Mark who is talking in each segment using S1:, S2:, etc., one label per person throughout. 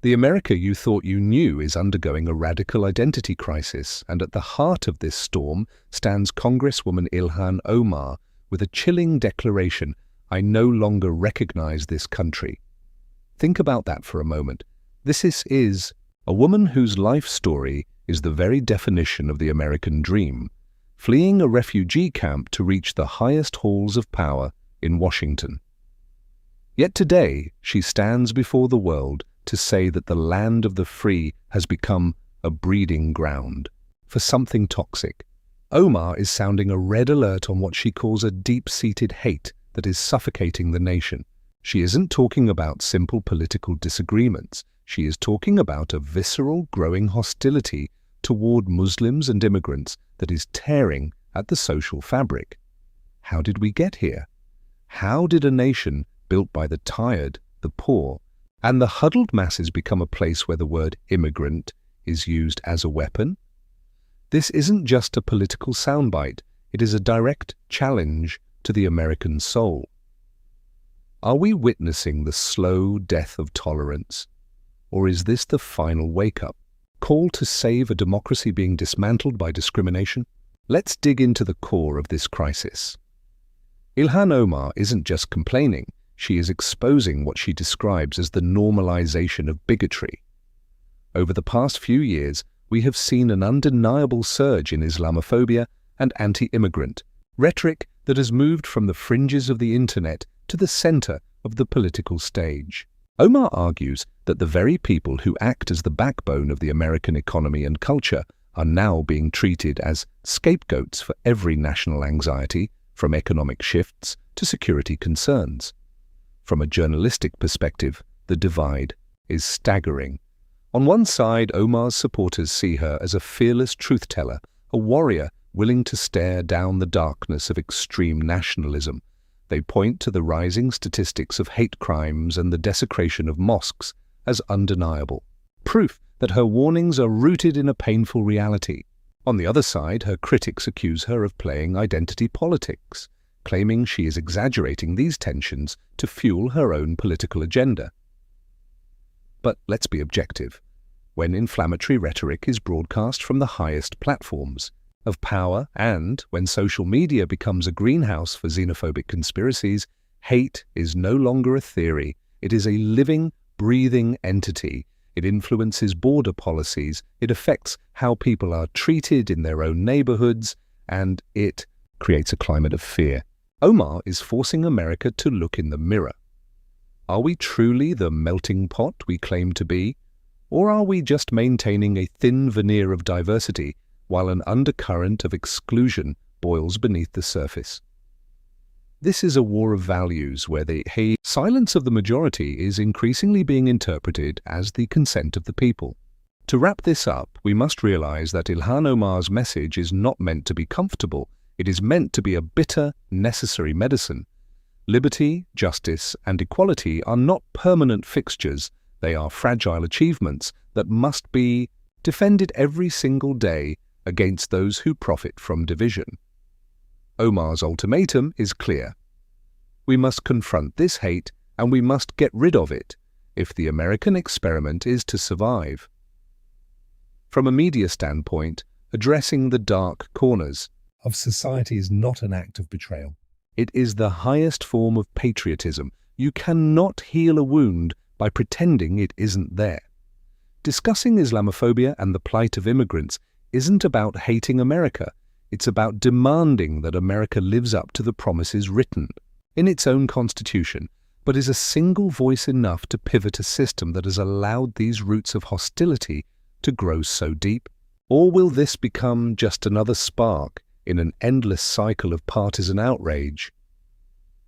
S1: The America you thought you knew is undergoing a radical identity crisis, and at the heart of this storm stands Congresswoman ILHAN OMAR with a chilling declaration, "I no longer recognize this country." Think about that for a moment. This is a woman whose life story is the very definition of the American dream, fleeing a refugee camp to reach the highest halls of power in Washington. Yet today she stands before the world to say that the land of the free has become a breeding ground for something toxic. Omar is sounding a red alert on what she calls a deep-seated hate that is suffocating the nation. She isn't talking about simple political disagreements. She is talking about a visceral, growing hostility toward Muslims and immigrants that is tearing at the social fabric. How did we get here? How did a nation built by the tired, the poor, and the huddled masses become a place where the word immigrant is used as a weapon? This isn't just a political soundbite. It is a direct challenge to the American soul. Are we witnessing the slow death of tolerance? Or is this the final wake-up call to save a democracy being dismantled by discrimination? Let's dig into the core of this crisis. ILHAN OMAR isn't just complaining. She is exposing what she describes as the normalization of bigotry. Over the past few years, we have seen an undeniable surge in Islamophobia and anti-immigrant rhetoric that has moved from the fringes of the internet to the center of the political stage. Omar argues that the very people who act as the backbone of the American economy and culture are now being treated as scapegoats for every national anxiety, from economic shifts to security concerns. From a journalistic perspective, the divide is staggering. On one side, Omar's supporters see her as a fearless truth-teller, a warrior willing to stare down the darkness of extreme nationalism. They point to the rising statistics of hate crimes and the desecration of mosques as undeniable, proof that her warnings are rooted in a painful reality. On the other side, her critics accuse her of playing identity politics, claiming she is exaggerating these tensions to fuel her own political agenda. But let's be objective. When inflammatory rhetoric is broadcast from the highest platforms of power, and when social media becomes a greenhouse for xenophobic conspiracies, hate is no longer a theory. It is a living, breathing entity. It influences border policies, it affects how people are treated in their own neighborhoods, and it creates a climate of fear. Omar is forcing America to look in the mirror. Are we truly the melting pot we claim to be? Or are we just maintaining a thin veneer of diversity while an undercurrent of exclusion boils beneath the surface? This is a war of values where the silence of the majority is increasingly being interpreted as the consent of the people. To wrap this up, we must realize that ILHAN OMAR's message is not meant to be comfortable. It is meant to be a bitter, necessary medicine. Liberty, justice, and equality are not permanent fixtures. They are fragile achievements that must be defended every single day against those who profit from division. Omar's ultimatum is clear. We must confront this hate, and we must get rid of it if the American experiment is to survive. From a media standpoint, addressing the dark corners of society is not an act of betrayal. It is the highest form of patriotism. You cannot heal a wound by pretending it isn't there. Discussing Islamophobia and the plight of immigrants isn't about hating America. It's about demanding that America lives up to the promises written in its own constitution, but is a single voice enough to pivot a system that has allowed these roots of hostility to grow so deep? Or will this become just another spark in an endless cycle of partisan outrage?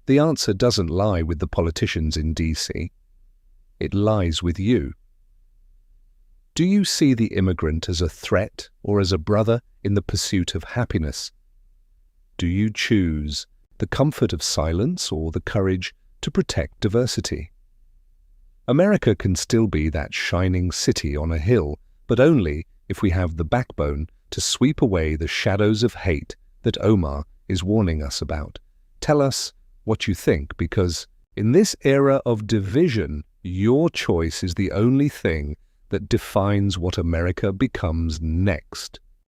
S1: The answer doesn't lie with the politicians in DC. It lies with you. Do you see the immigrant as a threat or as a brother in the pursuit of happiness? Do you choose the comfort of silence or the courage to protect diversity? America can still be that shining city on a hill, but only if we have the backbone to sweep away the shadows of hate that Omar is warning us about. Tell us what you think, because in this era of division, Your choice is the only thing that defines what America becomes next.